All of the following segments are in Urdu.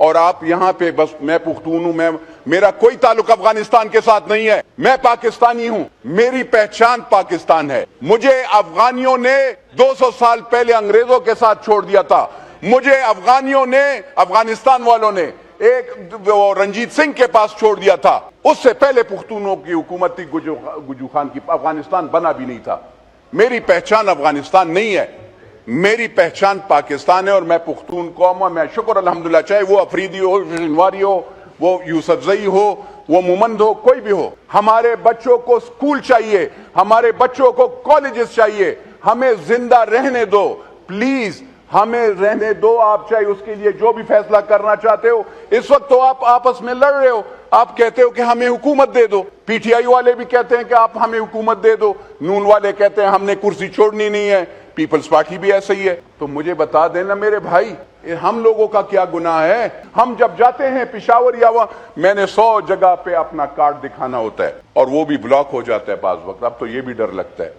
اور آپ یہاں پہ بس میں پختون ہوں, میرا کوئی تعلق افغانستان کے ساتھ نہیں ہے. میں پاکستانی ہوں, میری پہچان پاکستان ہے. مجھے افغانیوں نے 200 سال پہلے انگریزوں کے ساتھ چھوڑ دیا تھا. مجھے افغانیوں نے, افغانستان والوں نے ایک رنجیت سنگھ کے پاس چھوڑ دیا تھا. اس سے پہلے پختونوں کی حکومت تھی, گجو خان کی. افغانستان بنا بھی نہیں تھا. میری پہچان افغانستان نہیں ہے, میری پہچان پاکستان ہے, اور میں پختون قوم ہوں. میں شکر الحمدللہ, چاہے وہ افریدی ہو, شنواری ہو, وہ یوسف زئی ہو, وہ مومند ہو, کوئی بھی ہو. ہمارے بچوں کو سکول چاہیے, ہمارے بچوں کو کالجز چاہیے. ہمیں زندہ رہنے دو پلیز, ہمیں رہنے دو. آپ چاہے اس کے لیے جو بھی فیصلہ کرنا چاہتے ہو. اس وقت تو آپ آپس میں لڑ رہے ہو, آپ کہتے ہو کہ ہمیں حکومت دے دو. پی ٹی آئی والے بھی کہتے ہیں کہ آپ ہمیں حکومت دے دو, نون والے کہتے ہیں ہم نے کرسی چھوڑنی نہیں ہے, پیپلز پارٹی بھی ایسا ہی ہے. تو مجھے بتا دینا میرے بھائی, ہم لوگوں کا کیا گناہ ہے؟ ہم جب جاتے ہیں پشاور یا میں نے 100 جگہ پہ اپنا کارڈ دکھانا ہوتا ہے, اور وہ بھی بلاک ہو جاتا ہے بعض وقت. اب تو یہ بھی ڈر لگتا ہے.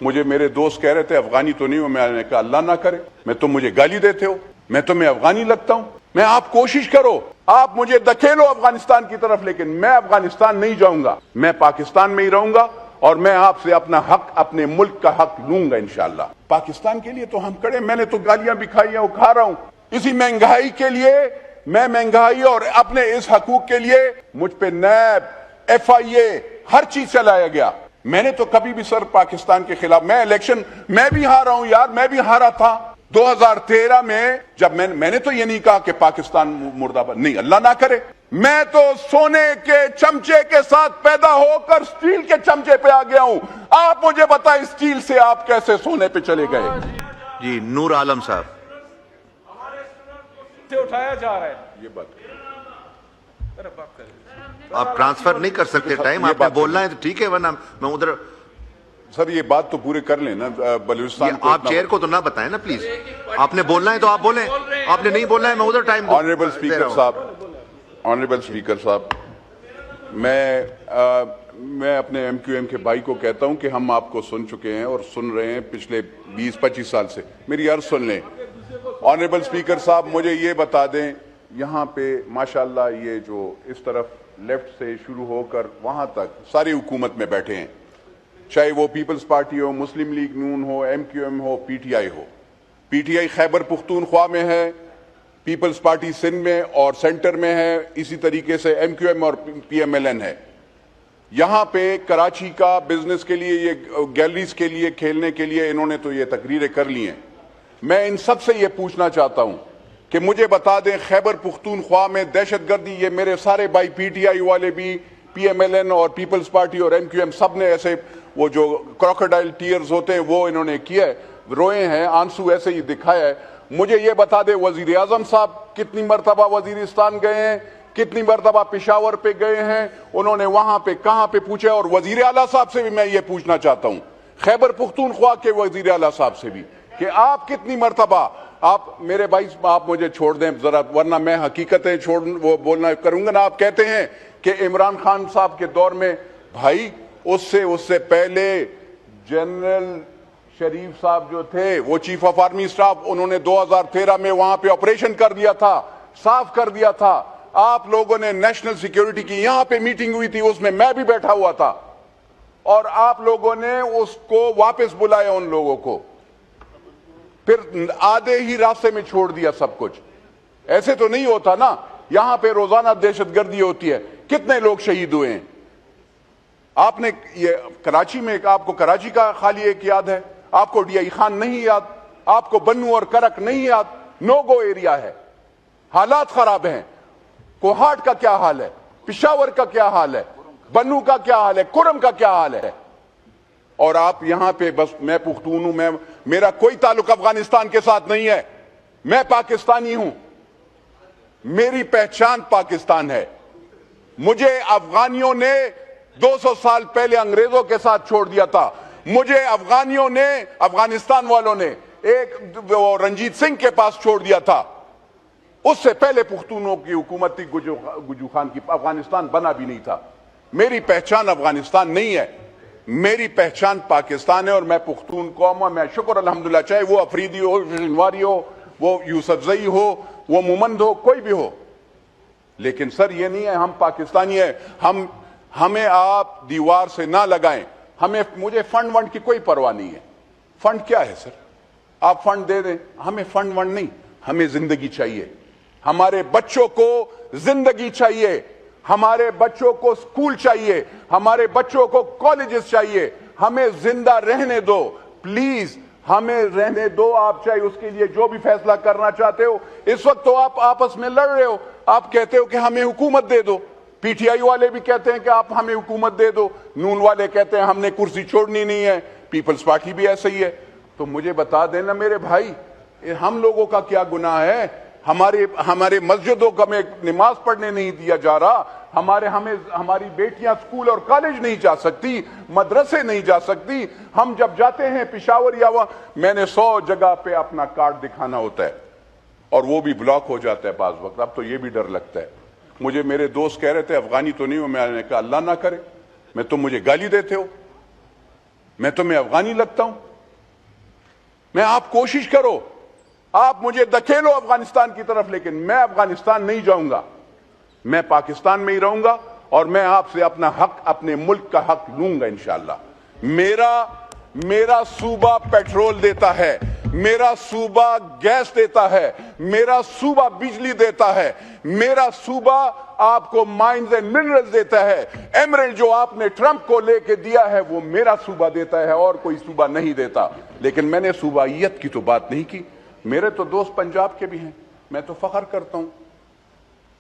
مجھے میرے دوست کہہ رہے تھے افغانی تو نہیں ہو, میں نے کہا اللہ نہ کرے, میں تم مجھے گالی دیتے ہو, میں تمہیں افغانی لگتا ہوں. میں آپ کوشش کرو, آپ مجھے دھکیلو افغانستان کی طرف, لیکن میں افغانستان نہیں جاؤں گا. میں پاکستان میں ہی رہوں گا, اور میں آپ سے اپنا حق, اپنے ملک کا حق لوں گا انشاءاللہ. پاکستان کے لیے تو ہم کڑے, میں نے تو گالیاں بھی کھائی ہیں اور کھا رہا ہوں. اسی مہنگائی کے لیے, میں مہنگائی اور اپنے اس حقوق کے لیے مجھ پہ نیب, ایف آئی اے, ہر چیز چلایا گیا. میں نے تو کبھی بھی سر پاکستان کے خلاف, میں الیکشن میں بھی ہارا ہوں یار, میں بھی ہارا تھا 2013 میں. جب میں نے تو یہ نہیں کہا کہ پاکستان مردہ باد, نہیں اللہ نہ کرے. میں تو سونے کے چمچے کے ساتھ پیدا ہو کر سٹیل کے چمچے پہ آ گیا ہوں. آپ مجھے بتائیں سٹیل سے آپ کیسے سونے پہ چلے گئے؟ جی نور عالم صاحب. اٹھایا جا رہا ہے یہ بات آپ ٹرانسفر نہیں کر سکتے ٹائم, آپ نے بولنا ہے تو ٹھیک ہے, ورنہ میں ادھر. سر یہ بات تو پورے کر لیں نا بلوچستان کو. آپ چیئر کو تو نہ بتائیں نا پلیز, آپ نے بولنا ہے تو آپ بولیں, آپ نے نہیں بولنا ہے میں ادھر ٹائم. آنریبل اسپیکر صاحب, آنریبل اسپیکر صاحب, میں اپنے ایم کیو ایم کے بھائی کو کہتا ہوں کہ ہم آپ کو سن چکے ہیں اور سن رہے ہیں پچھلے 20-25 سال سے. میری عرض سن لیں. آنریبل اسپیکر صاحب مجھے یہ بتا دیں, یہاں پہ ماشاءاللہ یہ جو اس طرف لیفٹ سے شروع ہو کر وہاں تک ساری حکومت میں بیٹھے ہیں, چاہے وہ پیپلز پارٹی ہو, مسلم لیگ نون ہو, ایم کیو ایم ہو, پی ٹی آئی ہو. P T I Khyber Pakhtunkhwa میں ہے, پیپلز پارٹی سندھ میں اور سینٹر میں ہے, اسی طریقے سے ایم کیو ایم اور پی ایم ایل این ہے. یہاں پہ کراچی کا بزنس کے لیے, یہ گیلریز کے لیے, کھیلنے کے لیے انہوں نے تو یہ تقریریں کر لی ہیں. میں ان سب سے یہ پوچھنا چاہتا ہوں کہ مجھے بتا دیں خیبر پختونخوا میں دہشت گردی, یہ میرے سارے بھائی پی ٹی آئی والے بھی, پی ایم ایل این اور پیپلز پارٹی اور ایم کیو ایم سب نے ایسے وہ جو کراکوڈائل ٹیئرز ہوتے ہیں وہ انہوں نے کیا ہے, روئے ہیں, آنسو ایسے ہی دکھایا ہے. مجھے یہ بتا دے وزیر اعظم صاحب کتنی مرتبہ وزیرستان گئے ہیں, کتنی مرتبہ پشاور پہ گئے ہیں, انہوں نے وہاں پہ کہاں پہ پوچھا. اور وزیر اعلیٰ صاحب سے بھی میں یہ پوچھنا چاہتا ہوں, خیبر پختونخوا کے وزیر اعلیٰ صاحب سے بھی, کہ آپ کتنی مرتبہ, آپ میرے بھائی آپ مجھے چھوڑ دیں ذرا, ورنہ میں حقیقتیں وہ بولنا کروں گا نا. آپ کہتے ہیں کہ عمران خان صاحب کے دور میں, بھائی اس سے پہلے جنرل شریف صاحب جو تھے وہ چیف آف آرمی اسٹاف, انہوں نے 2013 میں وہاں پہ آپریشن کر دیا تھا, صاف کر دیا تھا. آپ لوگوں نے نیشنل سیکیورٹی کی یہاں پہ میٹنگ ہوئی تھی, اس میں بھی بیٹھا ہوا تھا, اور آپ لوگوں نے اس کو واپس بلایا ان لوگوں کو, پھر آدھے ہی راستے میں چھوڑ دیا سب کچھ. ایسے تو نہیں ہوتا نا. یہاں پہ روزانہ دہشت گردی ہوتی ہے, کتنے لوگ شہید ہوئے ہیں. آپ نے یہ کراچی میں, آپ کو کراچی کا خالی ایک یاد ہے, آپ کو ڈی آئی خان نہیں یاد, آپ کو بنو اور کرک نہیں یاد. نو گو ایریا ہے, حالات خراب ہیں. کوہاٹ کا کیا حال ہے, پشاور کا کیا حال ہے, بنو کا کیا حال ہے, کرم کا کیا حال ہے. اور آپ یہاں پہ بس میں پختون ہوں, میرا کوئی تعلق افغانستان کے ساتھ نہیں ہے. میں پاکستانی ہوں, میری پہچان پاکستان ہے. مجھے افغانیوں نے 200 سال پہلے انگریزوں کے ساتھ چھوڑ دیا تھا. مجھے افغانیوں نے, افغانستان والوں نے ایک رنجیت سنگھ کے پاس چھوڑ دیا تھا. اس سے پہلے پختونوں کی حکومت تھی, گجو خان کی. افغانستان بنا بھی نہیں تھا. میری پہچان افغانستان نہیں ہے, میری پہچان پاکستان ہے, اور میں پختون قوم ہوں. میں شکر الحمدللہ, چاہے وہ افریدی ہو, شنواری ہو, وہ یوسف زئی ہو, وہ مومند ہو, کوئی بھی ہو. لیکن سر یہ نہیں ہے ہم پاکستانی ہیں, ہمیں آپ دیوار سے نہ لگائیں. مجھے فنڈ ونڈ کی کوئی پرواہ نہیں ہے. فنڈ کیا ہے سر؟ آپ فنڈ دے دیں, ہمیں فنڈ ونڈ نہیں, ہمیں زندگی چاہیے. ہمارے بچوں کو زندگی چاہیے, ہمارے بچوں کو اسکول چاہیے, ہمارے بچوں کو کالجز چاہیے. ہمیں زندہ رہنے دو پلیز, ہمیں رہنے دو. آپ چاہے اس کے لیے جو بھی فیصلہ کرنا چاہتے ہو. اس وقت تو آپ آپس میں لڑ رہے ہو, آپ کہتے ہو کہ ہمیں حکومت دے دو. پی ٹی آئی والے بھی کہتے ہیں کہ آپ ہمیں حکومت دے دو, نون والے کہتے ہیں ہم نے کرسی چھوڑنی نہیں ہے, پیپلز پارٹی بھی ایسا ہی ہے. تو مجھے بتا دینا میرے بھائی, ہم لوگوں کا کیا گناہ ہے؟ ہمارے مسجدوں کا میں نماز پڑھنے نہیں دیا جا رہا, ہماری بیٹیاں اسکول اور کالج نہیں جا سکتی, مدرسے نہیں جا سکتی. ہم جب جاتے ہیں پشاور یا میں نے 100 جگہ پہ اپنا کارڈ دکھانا ہوتا ہے اور وہ بھی بلاک ہو جاتا ہے بعض وقت. اب تو یہ بھی ڈر لگتا ہے. مجھے میرے دوست کہہ رہے تھے افغانی تو نہیں ہو, میں نے کہا اللہ نہ کرے, میں تم مجھے گالی دیتے ہو, میں تمہیں افغانی لگتا ہوں؟ میں آپ کوشش کرو, آپ مجھے دھکیلو افغانستان کی طرف, لیکن میں افغانستان نہیں جاؤں گا. میں پاکستان میں ہی رہوں گا اور میں آپ سے اپنا حق, اپنے ملک کا حق لوں گا انشاءاللہ. میرا صوبہ پیٹرول دیتا ہے, میرا صوبہ گیس دیتا ہے, میرا صوبہ بجلی دیتا ہے, میرا صوبہ آپ کو مائنز اینڈ منرلز دیتا ہے. ایمرلڈ جو آپ نے ٹرمپ کو لے کے دیا ہے وہ میرا صوبہ دیتا ہے, اور کوئی صوبہ نہیں دیتا. لیکن میں نے صوبائیت کی تو بات نہیں کی. میرے تو دوست پنجاب کے بھی ہیں, میں تو فخر کرتا ہوں.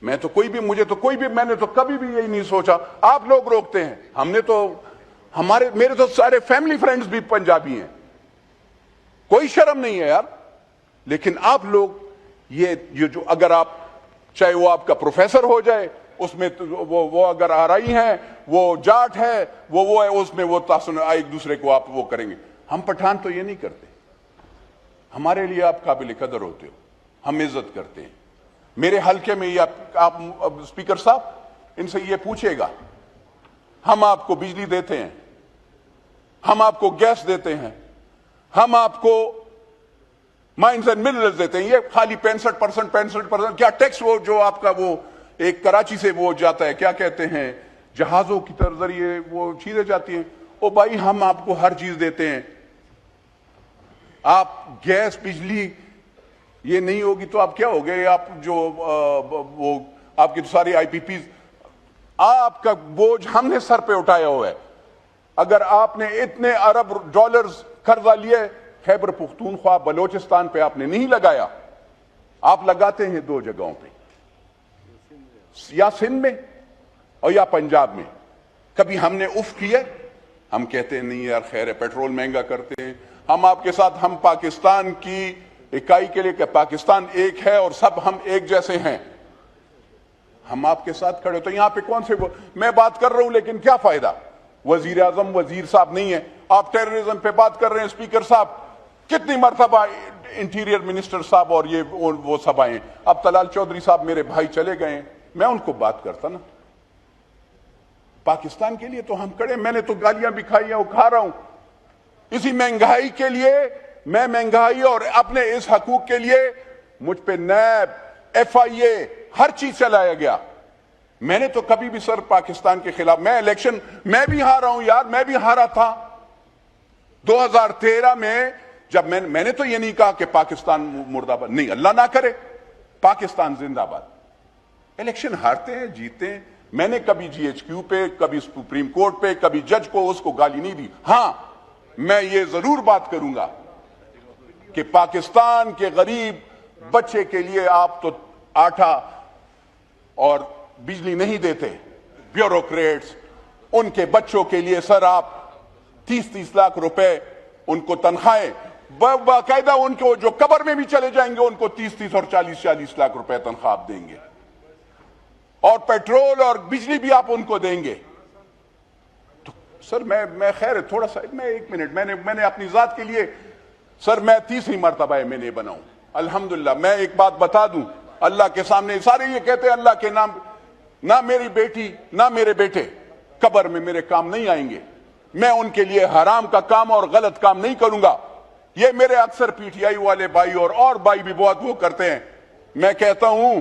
میں نے تو کبھی بھی یہی نہیں سوچا. آپ لوگ روکتے ہیں, میرے تو سارے فیملی فرینڈز بھی پنجابی ہیں, کوئی شرم نہیں ہے یار. لیکن آپ لوگ یہ جو اگر آپ چاہے وہ آپ کا پروفیسر ہو جائے, اس میں وہ اگر آرائی ہیں, وہ جاٹ ہے, وہ ہے, اس میں وہ ایک دوسرے کو آپ وہ کریں گے. ہم پٹھان تو یہ نہیں کرتے. ہمارے لیے آپ قابل قدر ہوتے ہو, ہم عزت کرتے ہیں. میرے حلقے میں آپ اسپیکر صاحب ان سے یہ پوچھے گا, ہم آپ کو بجلی دیتے ہیں, ہم آپ کو گیس دیتے ہیں, ہم آپ کو مائنز اینڈ منرلز دیتے ہیں. یہ خالی 65% کیا ٹیکس, وہ جو آپ کا وہ ایک کراچی سے وہ جاتا ہے, کیا کہتے ہیں, جہازوں کی ذریعے وہ چیزیں جاتی ہیں. او بھائی ہم آپ کو ہر چیز دیتے ہیں. آپ گیس بجلی یہ نہیں ہوگی تو آپ کیا ہو گئے؟ آپ جو وہ آپ کی ساری آئی پی پیز, آپ کا بوجھ ہم نے سر پہ اٹھایا ہوا ہے. اگر آپ نے اتنے ارب ڈالرز قرضہ لیے, خیبر پختونخوا بلوچستان پہ آپ نے نہیں لگایا. آپ لگاتے ہیں 2 جگہوں پہ, یا سندھ میں اور یا پنجاب میں. کبھی ہم نے اف کیا؟ ہم کہتے ہیں نہیں یار خیر ہے, پیٹرول مہنگا کرتے ہیں. ہم آپ کے ساتھ, ہم پاکستان کی اکائی کے لیے کہ پاکستان ایک ہے اور سب ہم ایک جیسے ہیں, ہم آپ کے ساتھ کھڑے. تو یہاں پہ کون سے میں بات کر رہا ہوں, لیکن کیا فائدہ؟ وزیر اعظم وزیر صاحب نہیں ہے, آپ ٹیررزم پہ بات کر رہے ہیں. اسپیکر صاحب کتنی مرتبہ انٹیریئر منسٹر صاحب اور یہ وہ سب آئے ہیں. اب طلال چودھری صاحب میرے بھائی چلے گئے ہیں, میں ان کو بات کرتا نا. پاکستان کے لیے تو ہم کھڑے. میں نے تو گالیاں بھی کھائی ہیں اور کھا رہا ہوں. اسی مہنگائی کے لیے میں مہنگائی اور اپنے اس حقوق کے لیے مجھ پہ نیب, ایف آئی اے, ہر چیز چلایا گیا. میں نے تو کبھی بھی سر پاکستان کے خلاف, میں الیکشن میں بھی ہارا ہوں یار, میں بھی ہارا تھا 2013 میں. جب میں نے تو یہ نہیں کہا کہ پاکستان مردہ باد, نہیں اللہ نہ کرے, پاکستان زندہ باد. الیکشن ہارتے ہیں جیتے ہیں. میں نے کبھی جی ایچ کیو پہ, کبھی سپریم کورٹ پہ, کبھی جج کو اس کو گالی نہیں دی. ہاں میں یہ ضرور بات کروں گا کہ پاکستان کے غریب بچے کے لیے آپ تو آٹا اور بجلی نہیں دیتے. بیوروکریٹس, ان کے بچوں کے لیے سر آپ 30 لاکھ روپے ان کو تنخواہیں, باقاعدہ ان کو جو قبر میں بھی چلے جائیں گے ان کو 30 اور 40 لاکھ روپے تنخواہ آپ دیں گے, اور پیٹرول اور بجلی بھی آپ ان کو دیں گے. تو سر میں خیر تھوڑا سا, میں 1 منٹ, میں نے اپنی ذات کے لیے سر میں 3ری مرتبہ MLA بنا ہوں الحمدللہ. میں ایک بات بتا دوں اللہ کے سامنے, سارے یہ کہتے ہیں اللہ کے نام, نہ میری بیٹی نہ میرے بیٹے قبر میں میرے کام نہیں آئیں گے. میں ان کے لیے حرام کا کام اور غلط کام نہیں کروں گا. یہ میرے اکثر پی ٹی آئی والے بھائی اور بھائی بھی بہت وہ کرتے ہیں. میں کہتا ہوں